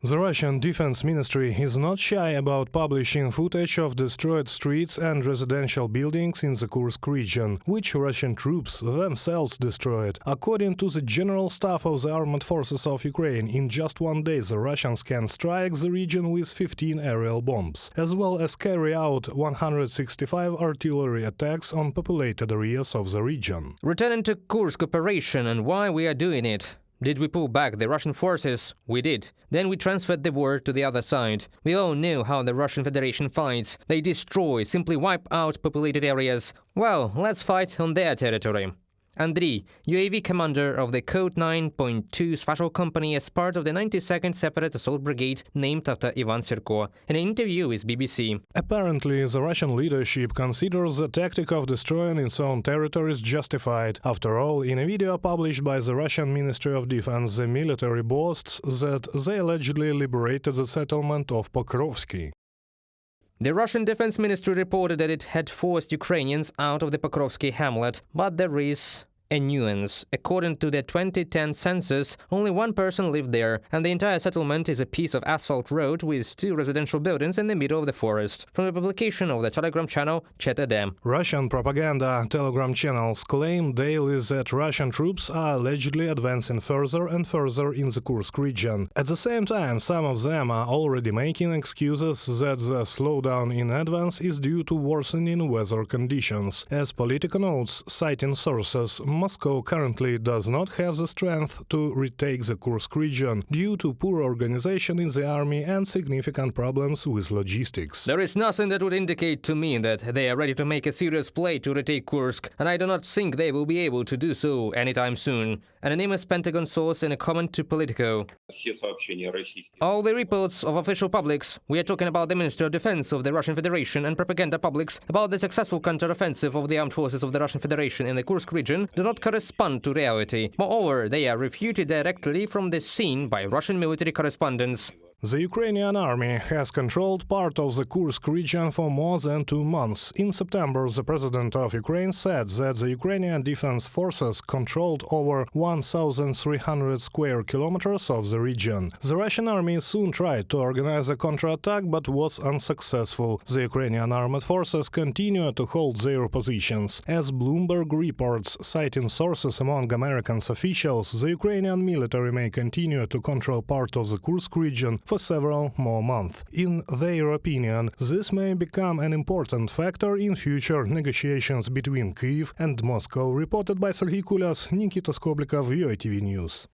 The Russian Defense Ministry is not shy about publishing footage of destroyed streets and residential buildings in the Kursk region, which Russian troops themselves destroyed. According to the General Staff of the Armed Forces of Ukraine, in just one day the Russians can strike the region with 15 aerial bombs, as well as carry out 165 artillery attacks on populated areas of the region. Returning to Kursk operation and why we are doing it. Did we pull back the Russian forces? We did. Then we transferred the war to the other side. We all know how the Russian Federation fights. They destroy, simply wipe out populated areas. Well, let's fight on their territory. Andriy, UAV commander of the Code 9.2 Special Company as part of the 92nd Separate Assault Brigade named after Ivan Sirko, in an interview with BBC. Apparently, the Russian leadership considers the tactic of destroying its own territories justified. After all, in a video published by the Russian Ministry of Defense, the military boasts that they allegedly liberated the settlement of Pokrovsky. The Russian Defense Ministry reported that it had forced Ukrainians out of the Pokrovsky hamlet, but there is a nuance. According to the 2010 census, only one person lived there, and the entire settlement is a piece of asphalt road with 2 residential buildings in the middle of the forest. From the publication of the Telegram channel Chet.ed. Russian propaganda Telegram channels claim daily that Russian troops are allegedly advancing further and further in the Kursk region. At the same time, some of them are already making excuses that the slowdown in advance is due to worsening weather conditions. As Politico notes, citing sources, Moscow currently does not have the strength to retake the Kursk region due to poor organization in the army and significant problems with logistics. There is nothing that would indicate to me that they are ready to make a serious play to retake Kursk, and I do not think they will be able to do so anytime soon. An anonymous Pentagon source in a comment to Politico. All the reports of official publics, we are talking about the Ministry of Defense of the Russian Federation and propaganda publics, about the successful counter-offensive of the armed forces of the Russian Federation in the Kursk region do not correspond to reality. Moreover, they are refuted directly from the scene by Russian military correspondents. The Ukrainian army has controlled part of the Kursk region for more than 2 months. In September, the president of Ukraine said that the Ukrainian defense forces controlled over 1,300 square kilometers of the region. The Russian army soon tried to organize a counterattack but was unsuccessful. The Ukrainian armed forces continue to hold their positions. As Bloomberg reports, citing sources among American officials, the Ukrainian military may continue to control part of the Kursk region for several more months. In their opinion, this may become an important factor in future negotiations between Kyiv and Moscow, reported by Serhiy Kulyas, Nikita Skoblikov, UATV News.